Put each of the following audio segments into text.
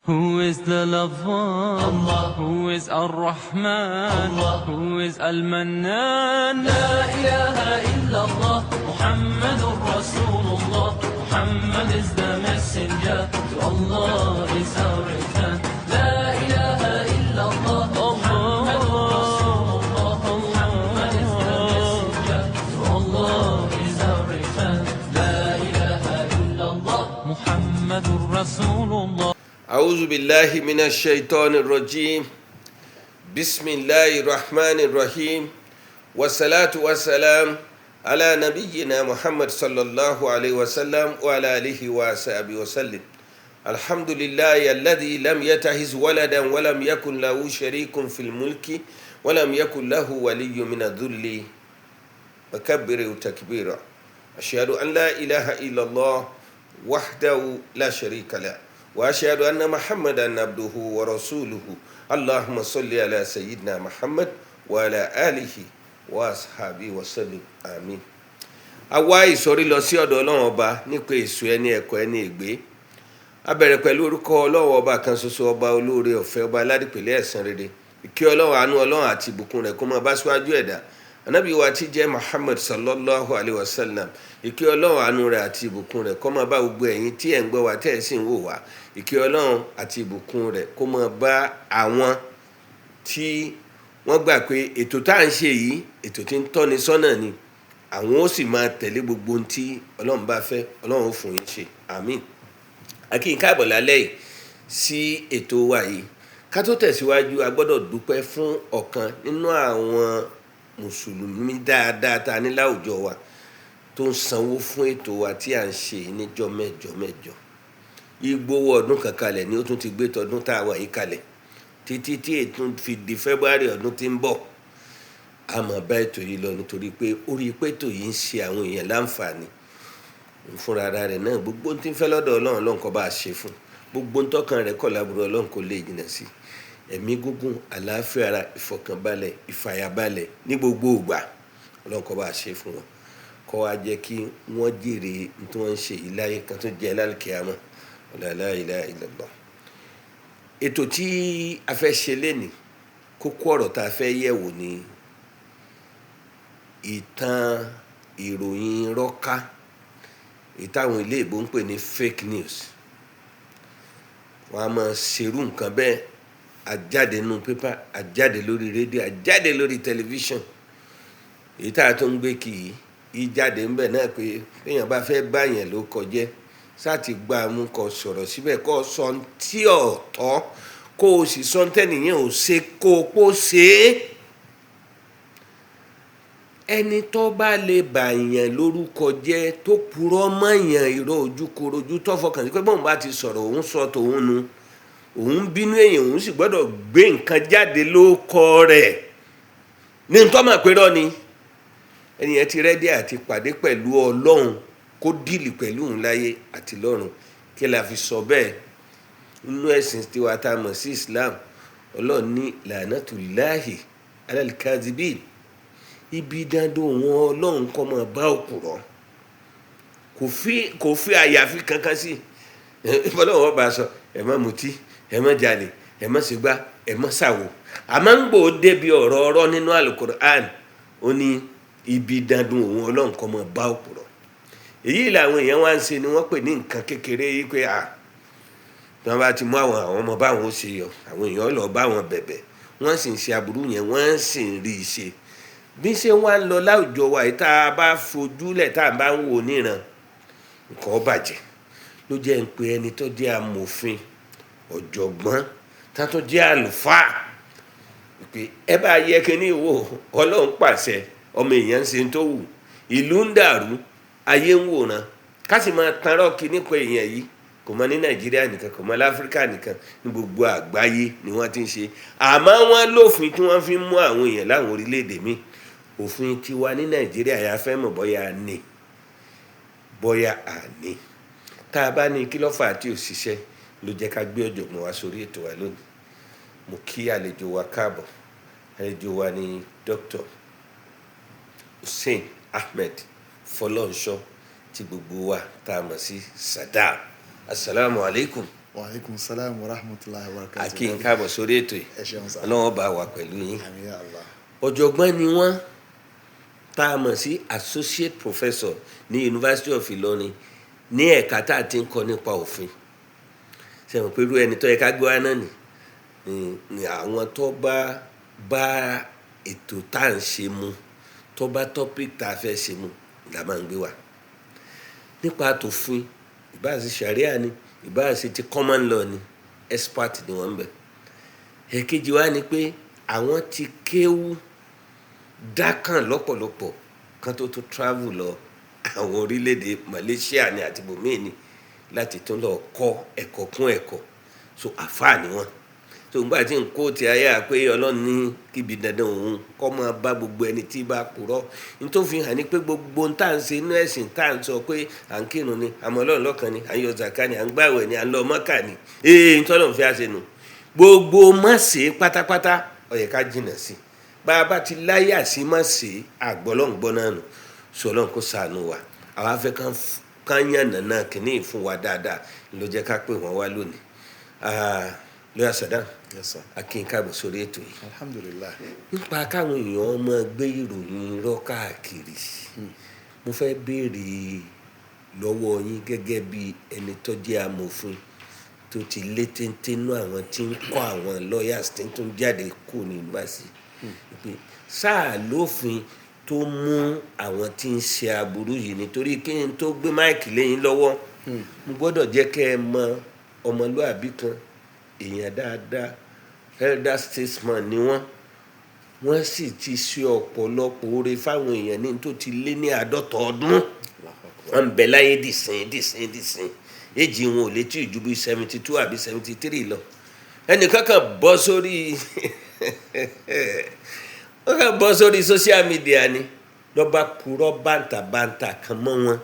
Who is the lover? Allah. Who is Ar-Rahman? Allah. Who is Al-Mannan? La ilaha illallah, Muhammadur Rasulullah. Muhammad is the messenger, to Allah is our return. La ilaha illallah, Muhammadur Rasulullah. Muhammad is the messenger, to Allah is our return. La ilaha illallah, Muhammadur Rasulullah. أعوذ بالله من الشيطان الرجيم بسم الله الرحمن الرحيم والصلاة والسلام على نبينا محمد صلى الله عليه وسلم وعلى آله وصحبه وسلم الحمد لله الذي لم يتخذ ولدا ولم يكن له شريك في الملك ولم يكن له ولي من الذل وكبره تكبيرا أشهد أن لا إله إلا الله وحده لا شريك له وأشهد أن محمدا عبده ورسوله اللهم صل على سيدنا محمد وعلى آله وأصحابه وسلم آمين. Àwa ìsọ̀rí lọ sí ọ̀dọ̀ Ọlọ́run ọba nípa èso ẹni ẹ̀kọ́ ẹni ègbé. A bẹ̀rẹ̀ pẹ̀lú orúkọ Ọlọ́run ọba kan ṣoṣo, ọba olóore ọ̀fẹ́, ọba aládìpẹ̀lẹ́ ẹ̀san rere. Ìkẹ́ Ọlọ́run, àánú Ọlọ́run àti ìbùkún rẹ̀ kó máa bá síwájú ẹ̀dá Ànábì wa tí jẹ́ Muhammad sallallahu alayhi wa sallam. Ìkẹ́ Ọlọ́run, àánú rẹ̀ àti ìbùkún rẹ̀ kó máa bá gbogbo ẹ̀yin tí ẹ̀ ń gbọ́ wa tẹ́ ẹ̀ sì ń wò wá. Ìkẹ́ Ọlọ́run àti ìbùkún rẹ̀ kó máa bá àwọn tí wọ́n gbà pé ètò tá à ń ṣe yìí ètò tí ń tọ́ni sọ́nà ni, àwọn ó sì máa tẹ̀lé gbogbo ohun tí Ọlọ́run bá fẹ́, Ọlọ́run ó fún yín ṣe, àmín. A kí yín káàbọ̀ lálẹ́ yìí sí ètò wa yìí. Ká tó tẹ̀síwájú, a gbọ́dọ̀ dúpẹ́ fún ọ̀kan nínú àwọn mùsùlùmí dáadáa ta ní láwùjọ wa tó ń sanwó fún ètò wa tí à ń ṣe níjọ́ mẹ́jọ mẹ́jọ. Igbówó ọdún kan kalẹ̀ ni ó tún ti gbé tọdún tá a wà yìí kalẹ̀ títí tí ètò fi di February ọdún tí ń bọ̀. A máa bá ètò yìí lọ nítorí pé orí pé ètò yìí ń ṣe àwọn èèyàn láǹfààní fúnra rẹ̀ náà. Gbogbo tí ń fẹ́ lọ́dọ̀ Ọlọ́run kó bá a ṣe fún, gbogbo tọ́kàn rẹ̀ kọ̀ láburú Ọlọ́run kó lè jìnnà sí. Ẹ̀mí gígùn, àlàáfíà ara, ìfọ̀kànbalẹ̀, ìfàyàbalẹ̀ ní gbogbo ìgbà Ọlọ́run kó bá a ṣe fún wọn, kó wá jẹ́ kí wọ́n jèrè tí wọ́n ń ṣe yìí láyé kan tó jẹ́ lálùkìyámà. La ilaha illallah. Ètò tí a fẹ́ ṣe lénìí, kókó ọ̀rọ̀ tá a fẹ́ yẹ̀wò ni ìtàn ìròyìn rọ́ká, ìtàwọn ilé ìbò ń pè ní fake news. Wọ́n á máa ṣerú nǹkan bẹ́ẹ̀, àjáde nínú pépà, àjáde lórí rédíò, àjáde lórí tẹlifíṣàn. Èyí tá a tó ń gbé kì í jáde ń bẹ̀ náà pé èèyàn bá fẹ́ bá yẹn ló kọjẹ́ sáti gba mú kó sọ̀rọ̀ síbẹ̀, kó sọ tí ọ̀tọ̀, kó o sì sọ tẹ́nìyàn ò ṣe kó o pò ṣe é. Ẹni tó bá lè bàyàn lórúkọ jẹ́, tó purọ́ mọ́yàn irọ́ ojúkorojú, tó fọkàn sí pé bóun bá ti sọ̀rọ̀ òun sọ tòun nu, òun bínú èèyàn, òun sì gbọ́dọ̀ gbé nǹkan jáde lórúkọ rẹ̀ ní tó mọ̀ pé rọ́ ni. Ẹnìyẹn ti rẹ́dí àti pàdé pẹ̀lú Ọlọ́run, kó dìlì pẹ̀lú òun láyé àti lọ́run. Kí la fi sọ bẹ́ẹ̀? Nínú ẹ̀sìn tiwa tá a mọ̀ sí Islam, Ọlọ́run ní la'natullahi alal kadhibin. Ibi dandan wọn Ọlọ́run kọ́ máa bá òpùrọ́, kò fi àyàfi kankan sí. Ọlọ́run ọba sọ ẹ má mutí, ẹ má jalè, ẹ má ṣègbà, ẹ má ṣàwò. Àmọ́ ń gbò débi ọ̀rọ̀ ọ̀rọ̀ nínú Al-Qur'an, ó ní ibi dandan òun Ọlọ́run kọ́ máa bá òpùrọ́. Èyí làwọn èèyàn wá ń ṣe ni wọ́n pè ní nǹkan kékeré yìí pé tí wọ́n bá ti mú àwọn ọmọ báwọn ó ṣe yọ, àwọn èèyàn lọ bá wọn bẹ̀bẹ̀, wọ́n sì ń ṣe aburú yẹn, wọ́n sì ń rí i ṣe. Bí ṣe wá ń lọ láwùjọ wa yìí, tá a bá fojúlẹ̀ tá a bá ń wò níran, nǹkan ó bàjẹ́. Ló jẹ́ ń pe ẹni tó jẹ́ amòfin, ọ̀jọ̀gbọ́n, tá tó jẹ́ àlùfáà pé ẹ bá yẹ kíní wò, Ọlọ́run pàṣẹ, ọmọ èèyàn ń ṣe tó wù, ìlú ń dàrú, ayé ń wòran. Ká sì máa tan rọ́ọ̀kì nípa èèyàn yìí, kò mọ ní Nàìjíríà nìkan, kò mọ láfíríkà nìkan, ní gbogbo àgbáyé ni wọ́n ti ń ṣe. Àmọ́ wọ́n lófin tí wọ́n fi ń mú àwọn èèyàn láwọn orílẹ̀-èdè míì. Òfin tiwa ní Nàìjíríà yà fẹ́ mọ̀ bóyá a ní, bóyá a ní. Tá a bá ní kí ló fà á tí ò ṣiṣẹ́, ló jẹ́ ká gbé ọ̀jọ̀gbọ́n wa sórí ètò wa lónìí. Mo kí àlejò wa káàbọ̀. Àlejò wa ni Dr. Hussein Ahmed Fọlọ́runṣọ́ tí gbogbo wa tá a mọ̀ sí Sadam. Assalamu alaikum. Wa alaikum salam wa rahmatullahi wa barakatuh. akin káàbọ̀ sórí ètò yìí Ẹ ṣeun sá. Ọlọ́run bá wà pẹ̀lú yín. Àmín ya Allah. Ọ̀jọ̀gbọ́n ni wọ́n tá a mọ̀ sí associate professor ní University of Ìlọrin ní ẹ̀ka tá a ti ń kọ́ nípa òfin sẹ́wọ̀n pẹ̀lú ẹni tó yẹ ká gbé wá náà ni àwọn tó bá ètò tá à ń ṣe mu tó bá topic tá a fẹ́ ṣe mu la máa ń gbé wá nípa tòfin ìbáà sí sharia ni ìbáà sí ti common law ni expert ni wọ́n ń bẹ. Èkejì wa ni pé àwọn ti kéwú dákàn lọ́pọ̀lọpọ̀ kan tó travel lọ àwọn orílẹ̀-èdè Malaysia ni àti bòmíì ni láti tún lọ kọ́ ẹ̀kọ́ kún ẹ̀kọ́ so àfáà ni wọ́n so nígbà tí n kó ti ayé àpé Ọlọ́run ní kíbi dandan òun kọ́ máa bá gbogbo ẹni tí bá purọ́ nítorí fi hàn ní pé gbogbo ń tà ń ṣe inú ẹ̀sìn tá à ń sọ pé à ń kírun ni àmọ́ Ọlọ́run lọ́kan ni à ń yọ zaka ni à ń gbàwẹ̀ ni à ń lọ Mọ́kà ni ń tọ́lọ̀ fi àṣẹ nù gbogbo má ṣe pátápátá ó yẹ ká jìnnà sí bá a bá ti láyà sí má ṣe àgbọ̀lọ́ngbọ́n náà nù sọlọ́n kó ṣàánú wa àwa fẹ́ kán yànnà náà kìíní fún wa dáadáa ló jẹ́ ká pè wọ́n wá lónìí lóyà Saddam Yes sir. akin káàbọ̀ sórí ètò yìí Alhamdulillah. nípa káwọn èèyàn ọmọ gbé ìròyìn irọ́ káàkiri mo fẹ́ béèrè lọ́wọ́ yín gẹ́gẹ́ bí ẹni tó jẹ́ amòfin tó ti lé téńté nú àwọn tí ń kọ́ àwọn lawyers tí ń tún jáde kú ní yunifásitì pé sáà lófin tó mú àwọn tí ń ṣe aburú yìí nítorí kí n tó gbé máìkì lẹ́yìn lọ́wọ́ mo gbọ́dọ̀ jẹ́ kẹ́ ẹ mọ ọmọlúàbí kan èèyàn dáadáa elder statesman ni wọ́n sì ti ṣe ọ̀pọ̀lọpọ̀ oore fáwọn èèyàn ní tó ti lé ní 50 ọdún wọ́n ń bẹ láyé dìsín èjì wọn ò lè tí ì ju bí 72 àbí 73 lọ ẹnìkan kan bọ́ sórí social media ni lọ́ba purọ́ bàǹtàbàǹtà kan mọ́ wọn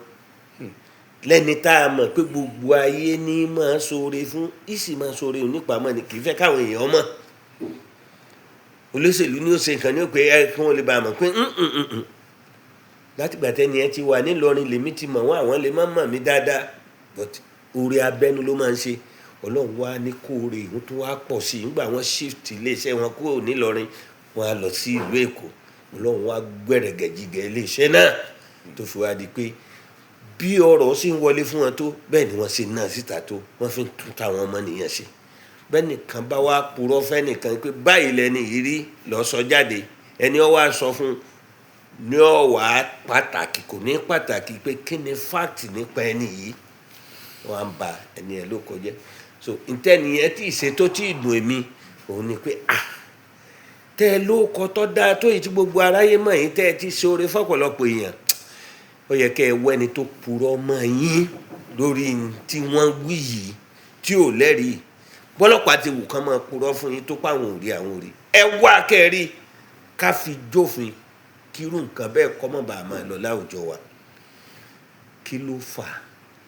lẹ́ni tá a mọ̀ pé gbogbo ayé ní máa ṣoore fún ìsì máa ṣoore onípamọ́ ni kì í fẹ́ káwọn èèyàn mọ̀ olóṣèlú ni ó ṣe nǹkan ní ó pé ẹ kí wọ́n lè bá a mọ̀ pé látìgbà tẹ́ni ẹ ti wà nílọrin lèmi ti mọ̀ wọ́n àwọn lè má mọ̀ mí dáadáa but oore abẹ́nú ló máa ń ṣe Ọlọ́run wá ní kóore ìhun tó wá pọ̀ sí i nígbà wọ́n shift iléeṣẹ́ wọn kúrò nílọrin wọ́n á lọ sí ìlú Èkó Ọlọ́run wá gbẹ̀rẹ̀gẹ̀jìgẹ̀ iléeṣẹ́ náà tó fi wá di pé bí ọ̀rọ̀ sì ń wọlé fún wọn tó bẹ́ẹ̀ ni wọ́n ṣe náà síta tó wọ́n fi ń tún táwọn ọmọ nìyẹn ṣe bẹ́ẹ̀ nìkan bá wá purọ́ fẹ́ nìkan pé báyìí lẹ́ni yìí rí lọ sọ jáde ẹni ó wá sọ fún ní ọ̀wá pàtàkì kò ní pàtàkì pé kí ni fact nípa ẹni yìí wọ́n á ba ẹni ẹ̀ ló kọjá so ntẹ́ni yẹn tí ìṣètò tí ìdùn èmi òun ni pé tẹ́ ẹ ló kọ́ tọ́ dáa tó yìí tí gbogbo aráyé mọ̀ yín tẹ́ ẹ ti ṣoore fọ́pọ̀lọpọ̀ èèyàn ó yẹ kẹ́ ẹ wọ ẹni tó purọ́ mọ́ yín lórí tí wọ́n wí yìí tí ò lẹ́rìí bọ́lọ́pàá ti wù kán máa purọ́ fún yín tó pàwọn òrí àwọn òrí ẹ wá kẹ́rí ká fi jófin kírú nǹkan bẹ́ẹ̀ kọ́ mọ́ bàá máa lọ láwùjọ wa kí ló fà á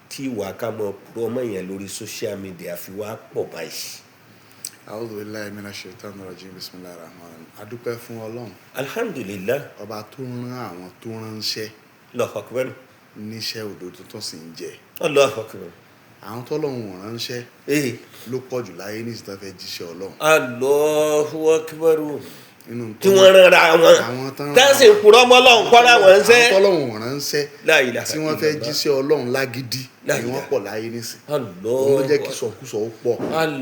tí ìwà ká máa purọ́ mọ́ yẹn lórí social media fi wá pọ̀ báyìí. A'udhu billahi minash shaitanir rajim. Bismillahir rahmanir rahim. Adúpẹ́ fún Ọlọ́run. Alhamdulillah. Ọba tó rán àwọn tó ránṣẹ́ Allahu Akbar. níṣẹ́ òdodo tó sì ń jẹ. Allahu Akbar. Àwọn tọ́lọ́run ránṣẹ́ ló pọ̀ jù láyé ní ìsìtàn fẹ́ jíṣẹ́ Ọlọ́run. Allahu Akbar. Nínú tí wọ́n ránra wọn tẹ́sí purọ́ mọ́ Ọlọ́run kọ́ra wọn ń sẹ́. àwọn tọ́lọ́run ránṣẹ́ tí wọ́n fẹ́ jíṣẹ́ Ọlọ́run lágídí ni wọ́n pọ̀ láyé nísìn. òun ló jẹ́ kí sọkúsọ ó pọ̀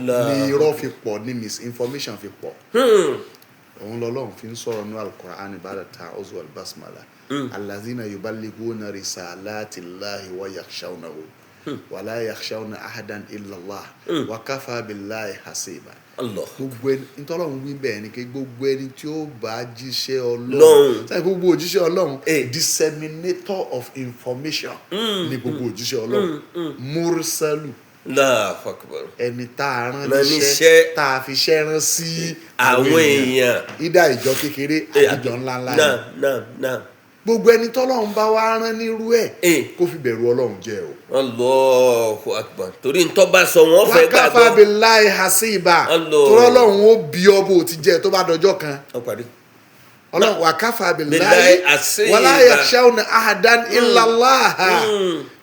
ní irọ́ fi pọ̀ ní misinformation fi pọ̀. òun lọ́lọ́run fi ń sọ̀rọ̀ ní al-Qur'an ba'da ta'awuz wal basmala. allazina yuballighuna risalatillahi wa yakhshawnahu wa la yakhshawna ahadan illa Allah wa kafa billahi hasiba. gbogbo ẹni ntọ́lọ́run wí bẹ́ẹ̀ ni kí gbogbo ẹni tí ó bá jíṣẹ́ Ọlọ́run sáyẹn gbogbo òjíṣẹ́ Ọlọ́run disseminator of information ni gbogbo òjíṣẹ́ Ọlọ́run mursalu ẹni tá a rán níṣẹ́ tá a fi ṣẹ́ rán sí àwọn èèyàn ìdá ìjọ kékeré àjọ ńláńlá ni gbogbo ẹni tọ́lọ́run bá wá rán nírú ẹ̀ kó fi bẹ̀rù Ọlọ́run jẹ́ o. Allahu Akbar torí ntọ́ bá sọ wọ́n fẹ́ gbàgbọ́. wakafa billahi hasiba torí Ọlọ́run ó bí ọ bó ti jẹ́ tó bá dọjọ́ kan. Ọlọ́run wakafa billahi wala yakhshawna ahadan illa Allah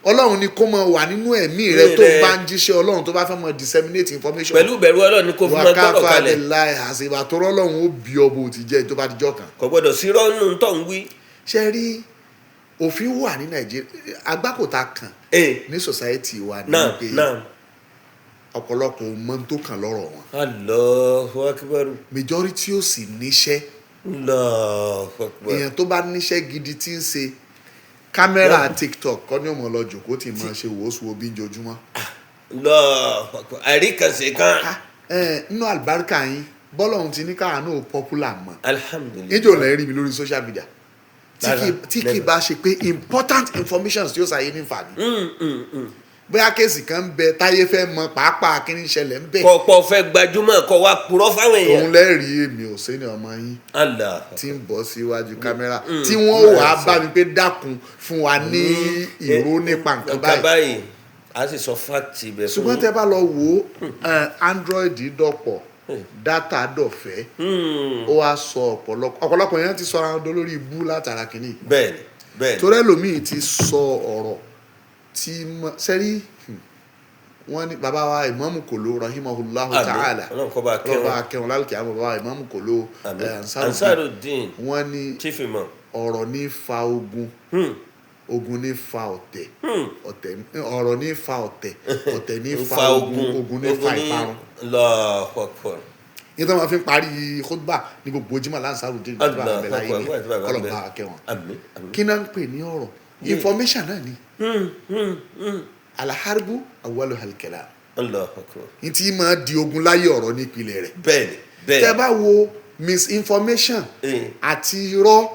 ọlọ́run ni kó máa wà nínú ẹ̀mí rẹ tó bá ń jíṣẹ́ ọlọ́run tó bá fẹ́ máa disseminate information. pẹ̀lú ìbẹ̀rù ọlọ́run ni kò fi máa gbọ́dọ̀ kalẹ̀. wákàfà láì àṣìbà tó rọ́lọ́run ó bí ọbọ̀ òtí jẹ́ tó bá dijọ́ kan. kò gbọ́dọ̀ sí rọ́ọ̀nù tó ń wí. ṣe rí òfin wà ní nàìjíríà agbákòtà kan ní society wa ní pé ọ̀pọ̀lọpọ̀ mọ tó kàn lọ́rọ̀ wọn. Allahu Akbar. majority ò sì níṣẹ́. Allahu Akbar. èèyàn tó bá níṣẹ́ gidi tí ń ṣe kámẹ́rà TikTok kọ́ ní ọmọ lọ́jọ́ kó tí máa ṣe wòósù obi ń jojúmọ́. Allahu Akbar. àríkànṣe kan. nínú àlùbáríkà yín bọ́lá òun ti ní káà náà popular mọ́. alhamdulilayi. níjọ́ lẹ́yìn rí mi lórí social media tí kì í bá ṣe pé important information tí ó ṣàyé ní nfààní. bóyá kéèsì kan ń bẹ táyé fẹ́ mọ pàápàá kí ni ìṣẹ̀lẹ̀ ń bẹ. kọ̀ọ̀pọ̀ fẹ́ gbajúmọ̀ kọ́ wa purọ́ fáwọn èèyàn. òun lẹ́rìí èmi ò sẹ́ni ọmọ yín tí ń bọ́ síwájú kámẹ́rà tí wọ́n wà á bá mi pé dákun fún wa ní ìró nípa nǹkan báyìí. a sì sọ fáàtì ibẹ̀ fún. ṣùgbọ́n tẹ́ bá lọ wo Android dọ̀pọ̀ dátà dọ̀fẹ́ ó wá sọ ọ̀pọ̀lọpọ̀ yẹn ti sọ ara wọn lórí ibú látara kìíní. bẹ́ẹ̀ni. torí ẹlòmíì ti sọ ọ̀rọ̀ tí sẹ́rí wọ́n ní bàbá wa Ìmáàmù Kòló rahimahullahu ta'ala ọlọ́ba akẹ́wọ̀n lálùkì àwọn bàbá wa Ìmáàmù Kòló Ansarudeen wọ́n ní ọ̀rọ̀ ní fa ogun ogun ní fa ọ̀tẹ̀ ọ̀rọ̀ ní fa ọ̀tẹ̀ ọ̀tẹ̀ ní fa ogun ní fa ìparun. yín tó máa fi parí khutba ní gbogbo Jímọ̀ Ansarudeen nígbà bẹ̀rẹ̀ ayé ni ọlọ́ba akẹ́wọ̀n kí náà ń pè ní ọ̀rọ̀ information náà ni alaharibu awalu halikela n tí máa di ogun láyé ọ̀rọ̀ nípìnlẹ̀ rẹ̀. bẹ́ẹ̀ni. tẹ́ bá wo misinformation àti irọ́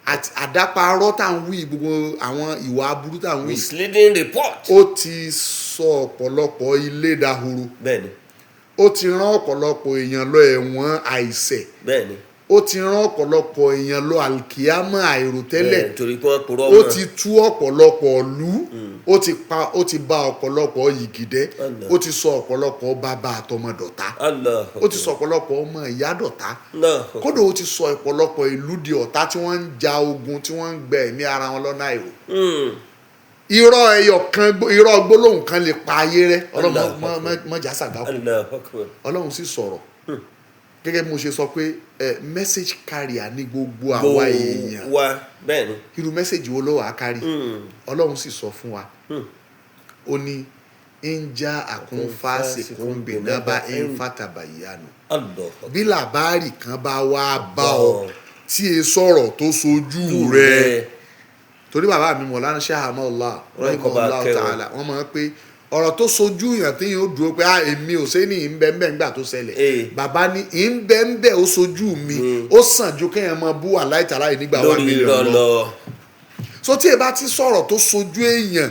àti àdáparọ́ tá à ń wí gbogbo àwọn ìwà aburú tá à ń wí. misleading report. ó ti sọ ọ̀pọ̀lọpọ̀ ilé dahoro. bẹ́ẹ̀ni. ó ti rán ọ̀pọ̀lọpọ̀ èèyàn lọ ẹ̀wọ̀n àìṣẹ̀. bẹ́ẹ̀ni. ó ti rán ọ̀pọ̀lọpọ̀ èèyàn lọ àlìkíyámọ̀ àìròtẹ́lẹ̀. torí pé wọ́n purọ́ mọ́. ó ti tú ọ̀pọ̀lọpọ̀ lù ó ti bà ọ̀pọ̀lọpọ̀ yìgìdẹ́ ó ti sọ ọ̀pọ̀lọpọ̀ bàbá àtọmọdọ̀tá ó ti sọ ọ̀pọ̀lọpọ̀ ọmọ ìyá dọ̀tá kódà ó ti sọ ọ̀pọ̀lọpọ̀ ìlú di ọ̀tá tí wọ́n ń ja ogun tí wọ́n ń gbẹ ẹ̀mí ara wọn lọ́nà àìrò. irọ́ ẹyọ kan irọ́ gbólóhùn kan lè pa ayé rẹ ọlọ́run mọ̀jà sàgákù ọlọ́run sì sọ̀rọ̀ gẹ́gẹ́ bí mo ṣe sọ pé message carrier ní gbogbo àwa èèyàn bẹ́ẹ̀ni. irú message wo ló wà á kárí ọlọ́run sì sọ fún wa ó ní ń já àkúnfàṣe kúnbìnà bá ń fàtàbàyànù bí làbárì kan bá wá bá ọ tí e sọ̀rọ̀ tó sojú rẹ̀ torí bàbá mi Mọ̀lánà Ṣáhàmọ́lá rahimahullah ta'ala wọ́n máa ń pé ọ̀rọ̀ tó sojú yàn tí yóò dúró pé èmi ò sẹ́ni ìbẹ́ńbẹ́ ńgbà tó ṣẹlẹ̀ bàbá ní ìbẹ́ńbẹ́ ó sojú mi ó sàn ju kéèyàn máa bú aláìtàláì nígbà wà mílíọ̀nù lọ. so tí ẹ bá ti sọ̀rọ̀ tó sojú èèyàn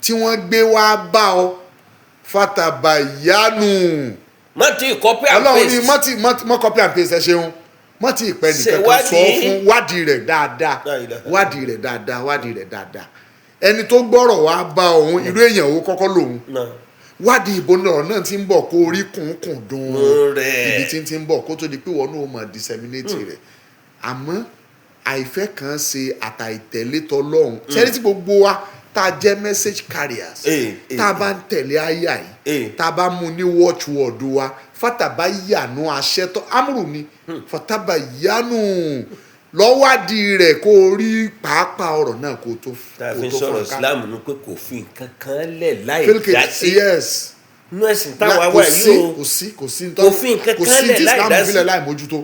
tí wọ́n gbé wá bá ọ fatabayanu. má ti copy and paste. ọlọ́run ní má copy and paste ẹ ṣeun má ti ìpẹ́ nìkan kan sọ fún wádìí rẹ̀ dáadáa ẹni tó gbọ́rọ̀ wá bá òun irú èèyàn owó kọ́kọ́ lòun wádìí ìbò náà náà ti ń bọ̀ kó orí kùnkùn dùn ibi tí ń bọ̀ kó tó di pé wọn náà mọ̀ disseminate rẹ̀ àmọ́ àìfẹ́ kan ṣe àtàìtẹ̀lé tọlọ́hun sẹ́ni tí gbogbo wa tá a jẹ́ message carriers tá a bá ń tẹ̀lé àyà yìí tá a bá mú ní watchword wa fatabayanu aṣẹ́tọ́ amúrù ni fatabayanu lọ́wádìí rẹ̀ kó rí pàápàá ọ̀rọ̀ náà kó tó fún ká. sọ̀rọ̀ Islam ní pé kò fi nǹkan kan lẹ̀ láì dá sí. yes. inú ẹ̀sìn táwa wà yìí o kò sí kò fi nǹkan kan lẹ̀ láì dá sí. láì mójútó.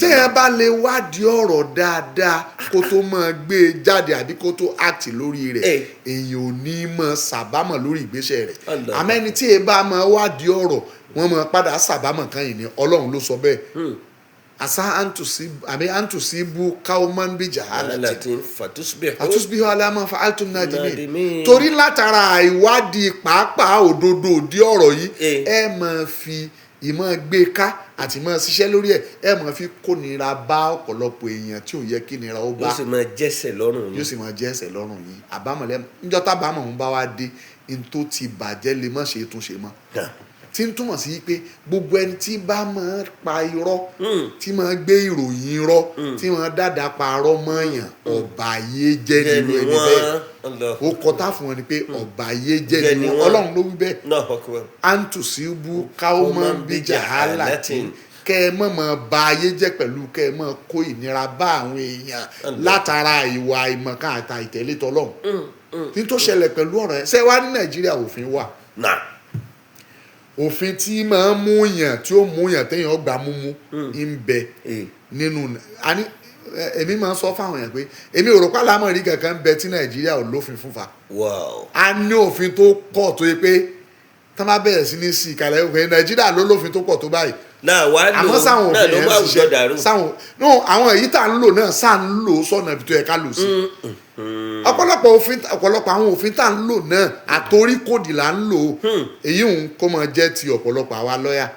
tẹ́ ẹ bá lè wádìí ọ̀rọ̀ dáadáa kó tó máa gbé e jáde àbí kó tó act lórí rẹ̀ èèyàn ò ní máa sàbámọ̀ lórí ìgbésẹ̀ rẹ̀ àmọ́ ẹni tí ẹ bá máa wádìí ọ̀rọ̀ wọ́n máa padà sàbámọ̀ kan yìí ni Ọlọ́run ló sọ bẹ́ẹ̀. asa antusibu kauman bi jahalatin fatusbihu ala ma fa'altum nadimin torí látara ìwádìí pàápàá òdodo di ọ̀rọ̀ yìí ẹ máa fi ìmọ̀ gbé ká àti máa ṣiṣẹ́ lórí ẹ máa fi kó nira bá ọ̀pọ̀lọpọ̀ èèyàn tí ò yẹ kí nira ó bá yóò sì máa jẹ́sẹ̀ lọ́rùn yìí àbámọ̀lẹ́ níjọ́ tábàámọ̀ ń bá wa dé n tó ti bàjẹ́ lè má ṣe é tún ṣe mọ́ tí ń túmọ̀ sí pé gbogbo ẹni tí bá máa pa irọ́ tí máa gbé ìròyìn irọ́ tí máa dáadáa parọ́ mọ́yàn ọ̀bàyéjẹ́ nínú ẹni bẹ́ẹ̀ ó kọta fún wọn ni pé ọ̀bàyéjẹ́ nínú Ọlọ́run ló wí bẹ́ẹ̀ antusibu káwọ́mọ́ bíjà hálàtì kẹ́ ẹ mọ̀ ba ayé jẹ́ pẹ̀lú kẹ́ ẹ mọ̀ kó ìnira bá àwọn èèyàn látara ìwà ìmọ̀kan àtà ìtẹ̀lé tọlọ́run ní tó ṣẹlẹ̀ pẹ̀lú ọ̀rọ̀ yẹn ṣé wá ní Nàìjíríà òfin wà òfin tí máa ń mú yàn tí ó mú yàn téèyàn gbà múmú ń bẹ nínú èmi máa ń sọ fáwọn yẹn pé èmi ò rò pé àlámọ̀rí kankan ń bẹ tí Nàìjíríà ò lófin fún fa a ní òfin tó pọ̀ tó yẹ pé tá má bẹ̀rẹ̀ sí ní sí ìkàlẹ̀ òfin Nàìjíríà ló lófin tó pọ̀ tó báyìí àmọ́ sáwọn òfin yẹn ń ṣiṣẹ́ sáwọn àwọn èyí tá ń lò náà sáà ń lò sọ́nà ibi tó yẹ ká lò sí ọ̀pọ̀lọpọ̀ àwọn òfin tá ń lò náà àtorí kòdì là ń lò èyí òun kó máa jẹ́ ti ọ̀pọ̀lọpọ̀ àwa lọ́yà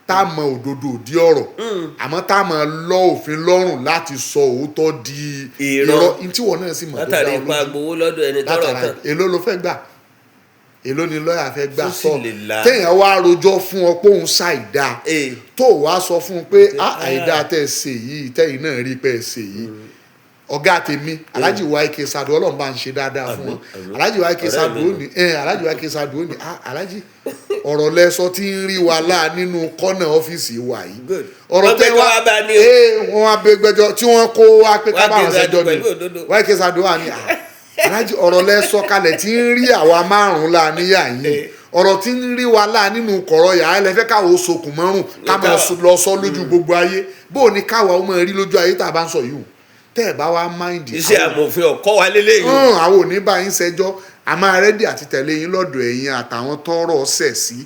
tá a mọ òdodo òdi ọ̀rọ̀ àmọ́ tá a mọ lọ òfin lọ́rùn láti sọ òótọ́ di irọ́ tí wọn náà sì mọ̀ tó dá látàrí ipa gbowó lọ́dọ̀ ẹni tọ́rọ̀ kan èló ló fẹ́ gbà èló ni lọ́yà fẹ́ gbà sọ téèyàn wá rojọ́ fún ọ pé òun ṣàìdá tó wàá sọ fún un pé àìdá tẹ́ ẹ ṣe yìí tẹ́yìn náà rí pé ẹ ṣe yìí ọ̀gá tèmi Alhaji YK Sadu Ọlọ́run bá ń ṣe dáadáa fún wọn Alhaji YK Sadu ó ní Alhaji YK Sadu ó ní Alhaji ọ̀rọ̀ lẹ́sọ tí ń rí wa láà nínú kọ́nà ọ́fíìsì wa yìí ọ̀rọ̀ tẹ́ wá wọ́n wá gbẹjọ́ tí wọ́n kó wá pé kábàárọ̀ sẹ́jọ́ ni YK Sadu wà ní Alhaji ọ̀rọ̀ lẹ́sọ kalẹ̀ tí ń rí àwa márùn-ún láà níyà yìí ọ̀rọ̀ tí ń rí wa láà nínú kọ̀rọ̀ yàrá ẹlẹ́fẹ́ káwọ́ sokùn mọ́rùn ká máa lọ sọ lójú gbogbo ayé bóò ní káwọ́ ọmọ rí lójú ayé tá a bá ń sọ yìí tẹ́ ẹ̀ bá wá máìndì. iṣẹ́ amòfin ọ̀kọ́ wa lélẹ́yìn. àwọn ò ní bá yín ṣẹjọ́ a máa rẹ́dí àti tẹ̀lé yín lọ́dọ̀ ẹ̀yin àtàwọn tọ́rọ̀ ṣẹ̀ sí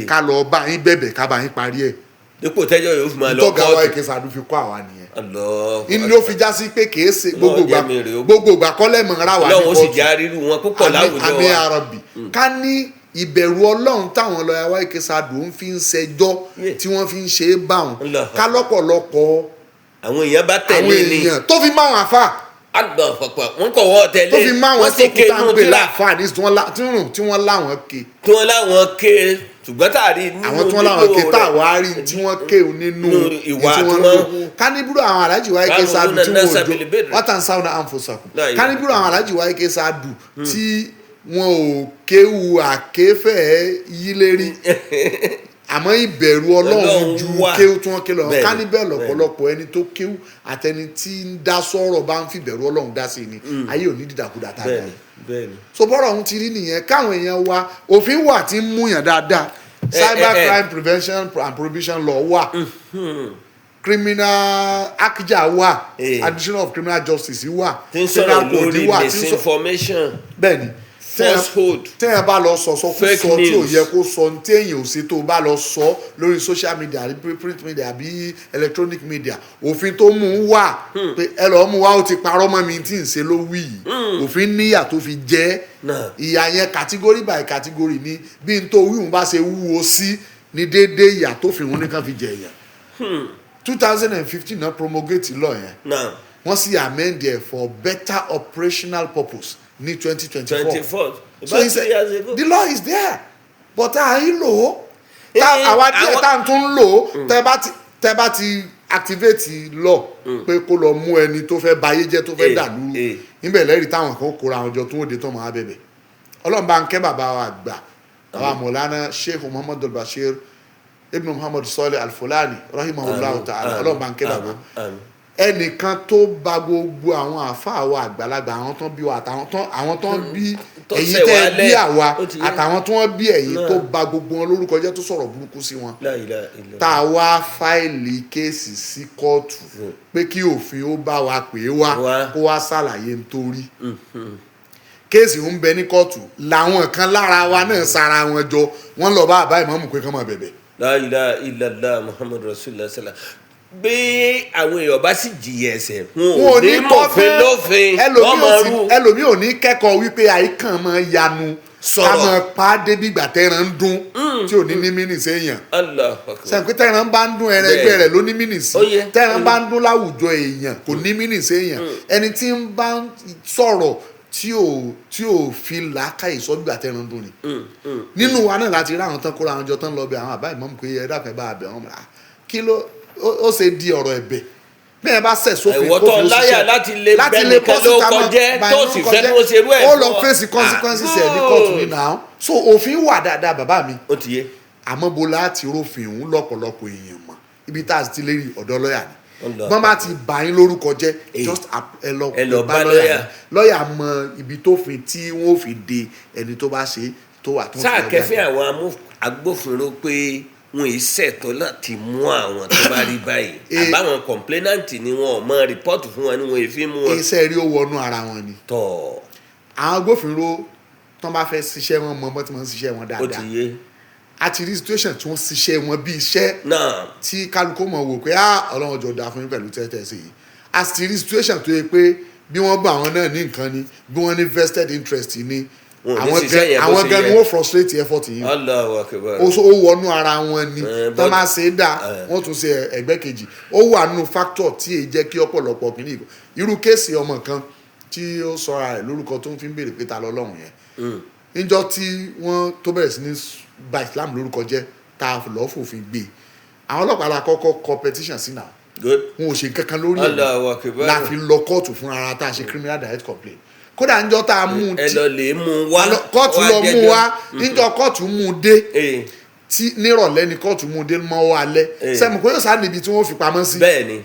ká lọ bá yín bẹ̀bẹ̀ ká bá yín parí ẹ̀. dípò tẹ́jọ́ yóò fi máa lọ kọ́ọ̀tù. tọ́gà wa YK Sadu fi kọ́ àwa nìyẹn. inú ló fi já sí pé kìí ṣe gbogbo ìgbà kọ́lẹ̀ mọ̀ ra wà ní kọ́ọ̀tù. Ọlọ́run sì jẹ́ àrírù wọn púpọ̀ láwùjọ wa. àmì àrọ̀bì ká ní ìbẹ̀rù Ọlọ́run táwọn lọ́yà YK Sadu ń fi ń ṣẹjọ́ tí wọ́n fi ń ṣe é báwọn ká lọ́pọ̀lọpọ̀ àwọn èèyàn bá tẹ̀lé ni tó fi máwọn àfà wọ́n kọ̀ wọ́ tẹ̀lé tó fi máwọn tó kú tá ń pè láàfà ní tí wọ́n láwọn ké tí wọ́n láwọn ké ṣùgbọ́n tá a rí nínú àwọn tí wọ́n láwọn ké tá a wá rí tí wọ́n ké nínú ìwà tí wọ́n lò kánibúrò àwọn Alhaji YK Sadu tí wọ́n jọ wọ́n tàn sáwọn àǹfọ̀sàkùn kánibúrò àwọn Alhaji YK Sadu tí wọn ò kéwu àkéfẹ́ yílérí àmọ́ ìbẹ̀rù Ọlọ́run ju kéwú tí wọ́n ké lọ ká níbẹ̀ lọ́pọ̀lọpọ̀ ẹni tó kéwú àtẹni tí ń dá sọ̀rọ̀ bá ń fi ìbẹ̀rù Ọlọ́run dá sí ni ayé ò ní dídàkudà tá a dà so bọ́rọ̀ ọ̀hún ti rí nìyẹn káwọn èèyàn wa òfin wà tí ń múyàn dáadáa cyber crime prevention and prohibition law wà criminal akija wà addition of criminal justice wà tí ń sọ̀rọ̀ lórí misinformation bẹ́ẹ̀ ni falsehood téèyàn bá lọ sọ kó sọ tí ò yẹ kó sọ téèyàn ò sí tó bá lọ sọ lórí social media àbí print media àbí electronic media òfin tó mú un wà pé ẹ lọ́ọ́ mú wa ó ti parọ́ mọ́ mi tí ń ṣe ló wí yìí òfin níyà tó fi jẹ́ ìyà yẹn category by category ni bí n tó wíwùn bá ṣe wúwo sí ní déédéé ìyà tó fi wọn nìkan fi jẹ ìyà 2015 náà promulgate law yẹn wọ́n sì amend it for better operational purpose ní 2024 so he said the law is there but àyìn lò ó àwa díẹ̀ tá à ń tún lò ó tẹ́ bá ti activate law pé kó lọ mú ẹni tó fẹ́ bayé jẹ́ tó fẹ́ dàlúrú níbẹ̀ lẹ́rìí táwọn kan kóra àwọn ọjọ́ tó ń de tán máa bẹ̀bẹ̀ Ọlọ́run bá ń kẹ́ bàbá wa àgbà bàbá Maulana Sheikh Muhammad al-Bashir Ibn Muhammad Salih al-Fulani rahimahullah ta'ala Ọlọ́run bá ń kẹ́ bàbá ẹnìkan tó bà gbogbo àwọn àfáà wa àgbàlagbà àwọn tán bí wa àtàwọn tán bí ẹ̀yin tẹ́ bí àwa àtàwọn tí wọ́n bí ẹ̀yin tó bà gbogbo wọn lórúkọ jẹ́ tó sọ̀rọ̀ burúkú sí wọn tá a wá fáìlì kéèsì sí kóòtù pé kí òfin ó bá wa pè é wá kó wá ṣàlàyé nítorí kéèsì ń bẹ ní kóòtù làwọn kan lára wa náà sára wọn jọ wọ́n lọ bá àbá ìmáàmù pé kán máa bẹ̀bẹ̀. La ilaha illallah Muhammadu Rasulullah sallallahu bí àwọn èèyàn bá sì jìyà ẹ̀ṣẹ̀ wọn ò ní mọ̀fin lófin ẹlòmíì ò ní kẹ́kọ̀ọ́ wípé àìkàn máa yanu ká máa pa á débi ìgbà tẹ́ran ń dún tí ò ní ní mínì séèyàn sẹ́yìn pé tẹ́ran bá ń dún ẹran ẹgbẹ́ rẹ̀ ló ní mínì sí tẹ́ran bá ń dún láwùjọ èèyàn kò ní mínì séèyàn ẹni tí ń bá ń sọ̀rọ̀ tí ò fi làákàyè sọ́gbà tẹran dùn ni nínú wa náà láti rí àwọn tán kóra àwọn jọ tán lọ bẹ àwọn àbá ìmọ̀mù pé ẹ dákẹ́ bá a bẹ̀ wọ́n mọ̀ kí ló ó ṣe di ọ̀rọ̀ ẹ̀bẹ̀ bẹ́ẹ̀ bá sẹ̀ sófin ìwọ tó láyà láti lè bẹ́ẹ̀ nìkan ló kọjẹ́ tó sì fẹ́ kó ṣerú ẹ̀ ó lọ fèsì consequences ẹ̀ ní kóòtù ní náà so òfin wà dáadáa bàbá mi ó ti yé àmọ́ bó láti rófin òun lọ́pọ̀lọpọ̀ èèyàn mọ̀ ibi tá a ti lè rí ọ̀dọ́ lọ́ọ̀yà ni bọ́n bá ti bà yín lórúkọ jẹ́ just ẹ lọ bá lọ́ọ̀yà mọ ibi tó fin tí wọ́n fi de ẹni tó bá ṣe tó wà tó ń fi sáà kẹfẹ́ àwọn agbófinró pé wọn ì ṣètò láti mú àwọn tó bá rí báyìí àbáwọn kọ̀ǹplénáǹtì ni wọn ò mọ rìpọ́ọ̀tù fún wọn ni wọn ì fi mú wọn. iṣẹ́ rí ó wọnú ara wọn ni. tọ́ àwọn agbófinró tán bá fẹ́ ṣiṣẹ́ wọn mọ bọ́ tí wọ́n ń ṣiṣẹ́ wọn dáadáa. ó ti yé. àti rí situation tí wọ́n ṣiṣẹ́ wọn bí iṣẹ́ tí kálukú mọ̀ wò pé ọlọ́run jọ dáa fún yín pẹ̀lú tẹ́tẹ́ sí i a sì rí situation tó yẹ pé bí wọ́n bá àwọn náà ní nǹkan ni bí wọ́n ní vested interest ni àwọn gan ni wọ́n frustrate effort yìí ó wọnú ara wọn ni tó máa ṣe é dà wọ́n tún ṣe ẹgbẹ́ kejì ó wà nínú factor tí èyí jẹ́ kí ọ̀pọ̀lọpọ̀ kìíní irú kéèsì ọmọ kan tí ó sọra rẹ̀ lórúkọ tó ń fi ń béèrè pé ta lọ́lọ́run yẹn níjọ́ tí wọ́n tó bẹ̀rẹ̀ sí ní ba Islam lórúkọ jẹ́ tá a lọ́ọ́ fòfin gbé àwọn ọlọ́pàá la kọ́kọ́ kọ petition sí náà wọn ò ṣe kankan lórí ẹ̀ la fi lọ kóòtù fún ara tá a ṣe criminal direct complaint kódà níjọ́ tá a mú ẹ lọ lè mú wá kóòtù lọ mú wá níjọ́ kóòtù mú dé tí nírọ̀lẹ́ ni kóòtù mú dé mọ́ alẹ́ sẹ́mu kó yóò sá níbi tí wọ́n fi pamọ́ sí bẹ́ẹ̀ni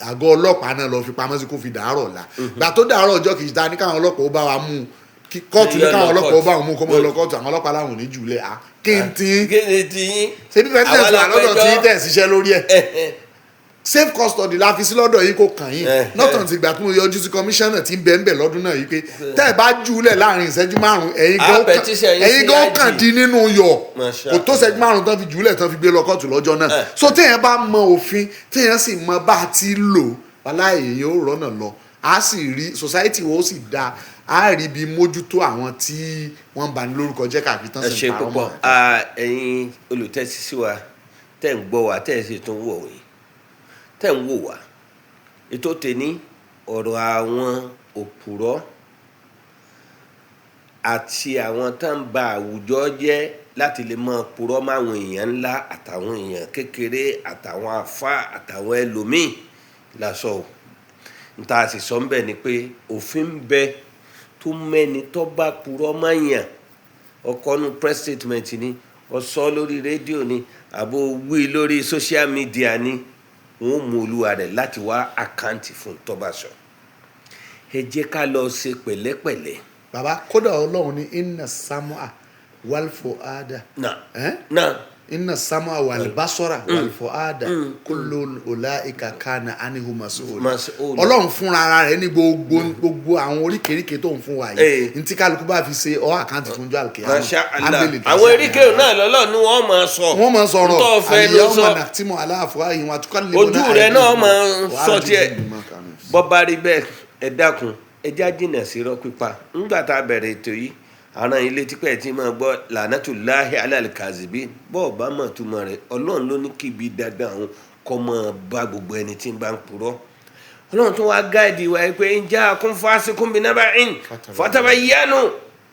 àgọ́ ọlọ́pàá náà lọ fi pamọ́ sí kó fi dàárọ̀ la gbà tó dàárọ̀ ọjọ́ kejì ta ní káwọn ọlọ́pàá ó bá wa mú kóòtù ní káwọn ọlọ́pàá ó bá wọn mú kó mọ́ lọ kóòtù àwọn ọlọ́pàá láwọn ò ní jùlẹ̀ kí n tí ṣe bí president wà lọ́dọ̀ tí tẹ̀ ṣiṣẹ́ lórí ẹ̀ safe custody la fi sí lọ́dọ̀ yìí kò kàn yín nọ́tàn ti gbà tí mo yọjú sí commissioner tí ń bẹ̀ ń bẹ̀ lọ́dún náà yìí pé tẹ́ ẹ bá júlẹ̀ láàrin ìṣẹ́jú márùn-ún ẹ̀yin gan kàn dín nínú yọ̀ kò tó ìṣẹ́jú márùn-ún tán fi júlẹ̀ tán fi gbé lọ kóòtù lọ́jọ́ náà so téèyàn bá mọ òfin téèyàn sì mọ bá a ti lò aláìyé ó rọ́nà lọ a sì rí society wo sì dáa a rí bí mójútó àwọn tí wọ́n bá ní lórúkọ jẹ́ káàkiri tán sì ń pa ọmọ rẹ̀. ẹ̀yin olùtẹ́sí wa tẹ́ ń gbọ́ wa tẹ́ ẹ̀ sì tún wò wí tẹ́ ń wò wá ètò tèní ọ̀rọ̀ àwọn òpùrọ́ àti àwọn tá ń ba àwùjọ jẹ́ láti lè mọ purọ́ máwọn èèyàn ńlá àtàwọn èèyàn kékeré àtàwọn àfá àtàwọn ẹlòmíì lásọ ò níta sì sọ ń bẹ̀ ni pé òfin ń bẹ tó mẹ́ni tó bá purọ́ máyàn ọkọ̀nù press statement ni ọ̀sọ́ lórí rédíò ni àbò wí lórí social media ni wọ́n mú olúwa rẹ̀ láti wá àkáǹtì fún tó bá sọ ẹ jẹ́ ká lọ ṣe pẹ̀lẹ́pẹ̀lẹ́. bàbá kódà ọlọ́run ní inna sam'a wal fuada inna sam'a wal basara wal fuada kullu ulaika kana anhu mas'ul ọlọ́run fúnra ara rẹ̀ ní gbogbo àwọn oríkèéríkèé tó ń fún wa yìí ní tí kálukú bá fi ṣe ọ́ àkáǹtì fún jọ́ àlùkìyámà àwọn oríkèé náà lọ́lọ́ ni wọ́n máa sọ̀rọ̀ al-yawma nakhtimu ala afwahihim wa tukallimuna ojú rẹ̀ náà máa sọ tiẹ̀ bọ́ bá rí bẹ́ẹ̀ ẹ dákun ẹ já jìnnà sí irọ́ pípa ńgbà tá a bẹ̀rẹ̀ ètò yìí àrùn ilé tipẹ́ tí máa gbọ́ lànàtúláhì alálìkàzìbí bọ́ọ̀ bá mọ̀ túmọ̀ rẹ̀ ọlọ́run ló ní kíbi dandan àwọn kọ́ mọ́ bá gbogbo ẹni tí ń bá ń purọ́ ọlọ́run tó wá gáàdì wa pé ń já kún fásikún bí nábà ń fatabayyanu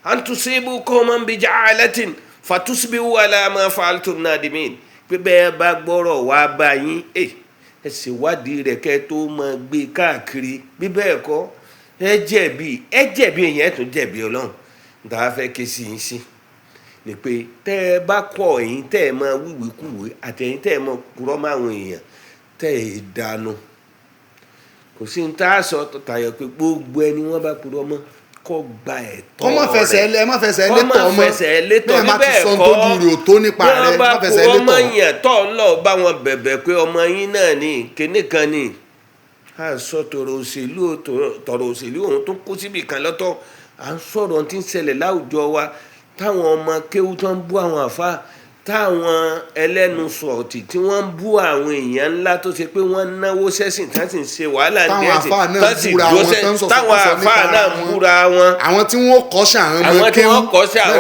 an tusibu qawman bi jahalatin fatusbihu ala ma fa'altum nadimin pé bẹ́ẹ̀ bá gbọ́rọ̀ wá bá yín ẹ ṣèwádìí rẹ̀ kẹ́ tó máa gbé káàkiri bí bẹ́ẹ̀ kọ́ ẹ jẹ̀bi èèyàn tún jẹ̀bi ọlọ́run tá a fẹ́ ké sí yín sí ni pé tẹ́ ẹ bá kọ̀ ẹ̀yin tẹ́ ẹ máa wíwèkúwèé àtẹ̀yin tẹ́ ẹ máa purọ́ máwọn èèyàn tẹ́ ẹ dànù kò sí ní tá a sọ tayọ pé gbogbo ẹni wọ́n bá purọ́ mọ́ kó gba ẹ̀tọ́ rẹ̀ kọ́ má fẹsẹ̀ létọ̀ ọmọ bẹ́ẹ̀ má ti sọ tójú rẹ̀ ò tó nípa rẹ̀ má fẹsẹ̀ létọ̀ ọmọ ọmọ yẹn tọ́ ń lọ bá wọn bẹ̀bẹ̀ pé ọmọ yín náà ní kíní kan ní a sọ tọ̀rọ̀ òṣèlú òun tó kó síbì kan lọ́tọ̀ à ń sọ̀rọ̀ tí ń ṣẹlẹ̀ láwùjọ wa táwọn ọmọ kéwú tó ń bú àwọn àfa táwọn ẹlẹ́nu sọ̀tì tí wọ́n ń bú àwọn èèyàn ńlá tó ṣe pé wọ́n náwó sẹ́sìn tá sì ń ṣe wàhálà ní ẹ̀sìn tó sì dúró táwọn àfa náà ń búra wọn. àwọn tí wọ́n kọ́ṣẹ́ àwọn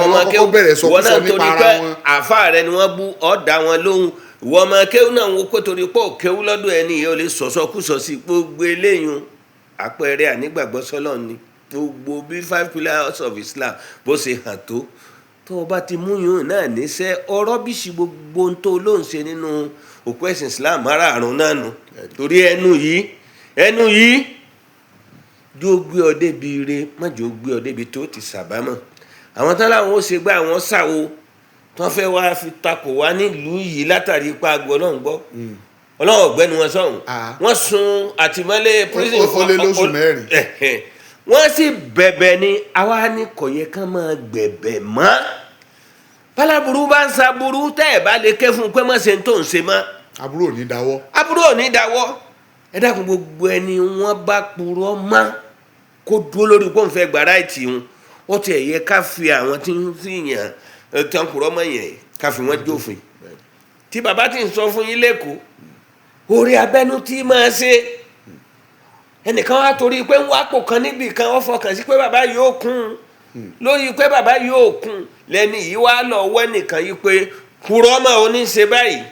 ọmọ kéwú wọ́n náà torí pé àfa rẹ ni wọ́n bú ọ̀dà wọn lóhùn ìwọ ọmọ kéwú náà wọ́n kó torí pé kéwú lọ́dọ̀ ẹni yìí ó lè sọ̀sọ́kùsọ sí gbogbo eléyìí àpẹẹrẹ ànígbàgbọ́ sọ́lọ́ ni gbogbo bí 5 pillars of Islam bó ṣe hàn tó o bá ti mú yún náà níṣẹ́ ọ̀rọ̀ bí ṣe gbogbo ohun tó ló ń ṣe nínú òkú ẹ̀sìn Islam márààrún náà nù torí ẹnu yìí jó gbé ọ débi ire má jó gbé ọ débi tó ti sàbámọ̀ àwọn tán láwọn ó ṣe gbá àwọn ṣàwo tán fẹ́ wá fi takò wá nílùú yìí látàrí ipa àgọ́ ọlọ́run gbọ́ ọlọ́run ọ̀gbẹ́ni wọn sọ̀hún wọ́n sun àtìmọ́lé prison lóṣù mẹ́rin wọ́n sì bẹ̀bẹ̀ ni àwa ní kò yẹ kán máa gbẹ̀bẹ̀ mọ́ pálábùrú bá ń sa burú tẹ́ ẹ̀ bá lè ké fún un pé mọ́ ṣe ń tó ń ṣe mọ́ aburú ò ní dáwọ́ ẹ dákun gbogbo ẹni wọ́n bá purọ́ mọ́ kó dúró lórí pé òun fẹ́ gba ráìtì wọn ó ti ẹ̀yẹ ká fi àwọn tí ń fi yàn tán purọ́ mọ́ yẹn ká fi wọ́n jófin tí bàbá ti ń sọ fún yín lẹ́kọ̀ọ́ orí abẹ́nú tí máa ṣe ẹnìkan wá torí pé ń wá pò kan níbì kan ó fọkàn sí pé bàbá yóò kún lórí pé bàbá yóò kún lẹ́ni yìí wá lọ wẹ́ nìkan yìí pé purọ́ mọ́ oníṣe báyìí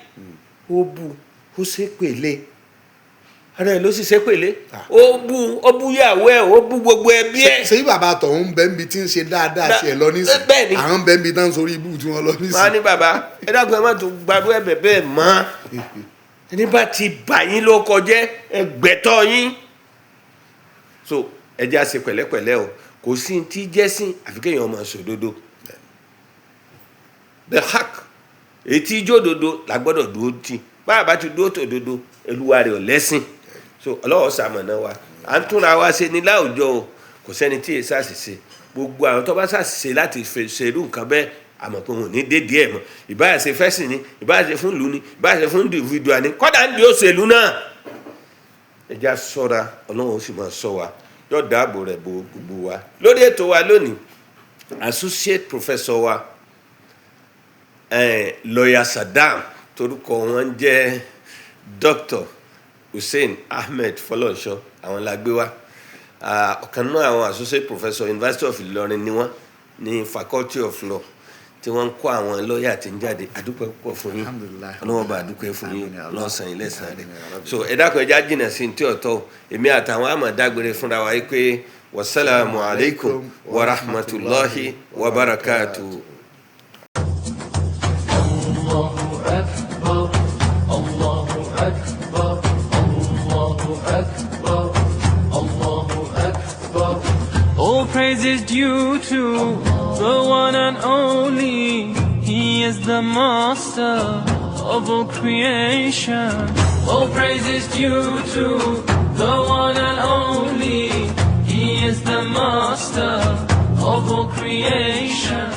ó bu ó ṣe pèlè ara ẹ̀ ló sì ṣe pèlè ó bu yàwó ẹ̀ ó bu gbogbo ẹbí ẹ̀. ṣé bàbá tọ̀hún bẹ́ẹ̀ bí tí ń ṣe dáadáa sí ẹ̀ lọ nísìn àwọn bẹ́ẹ̀ bí tán sórí ibú tí wọ́n lọ nísìn. wọ́n á ní bàbá ẹ dákun ẹ má tún gbàdúrà ẹ̀bẹ̀ bẹ́ẹ̀ mọ́ ẹni bá ti bà yín ló kọjẹ́ ẹgbẹ̀tọ́ yín so ẹ jẹ́ á ṣe pẹ̀lẹ́pẹ̀lẹ́ o kò sí ti jẹ́sìn àfi kéèyàn máa sòdodo the hack ètí ijó dodo la gbọ́dọ̀ dúró tì bá a bá ti dúró tòdodo olúwa rẹ̀ ò lẹ́sìn so ọlọ́wọ́ sàmọ̀nà wa à ń túnra wa ṣe ní láwùjọ o kò sẹ́ni tí èsì àṣìṣe gbogbo àwọn tó bá ṣàṣìṣe láti ṣerú nǹkan bẹ́ẹ̀ àmọ́ pé wọn ò ní dédé ẹ̀ mọ́ ìbáyà ṣe fẹ́sìn ni ìbáyà ṣe fún ìlú ni ìbáyà ṣe fún individual ni kọ́dà ń di òṣèlú náà ẹ já ṣọ́ra ọlọ́run ó sì máa ṣọ́ wa yóò dáàbò rẹ̀ bo gbogbo wa lórí ètò wa lónìí associate professor wa lawyer Saddam torúkọ wọn jẹ́ Dr. Hussein Ahmed Fọlọ́nṣọ́ àwọn la gbé wá ọ̀kan náà àwọn associate professor University of Ilorin ni wọ́n ní faculty of law tí wọ́n ń kọ́ àwọn lọ́ọ̀yà tí ń jáde àdúpẹ́ púpọ̀ fún yín ọlọ́wọ́n bá àdúpẹ́ fún yín lọ́sàn yín lẹ́sàn rẹ̀ so ẹ dákun ẹja jìnnà sí ti ọ̀tọ̀ èmi àtàwọn àmọ̀dágbére fúnra wa yìí pé wasalaamu alaykum wa rahmatulahi wa barakatuh. All praise is due to the one and only. He is the master of all creation. All praise is due to the one and only. He is the master of all creation.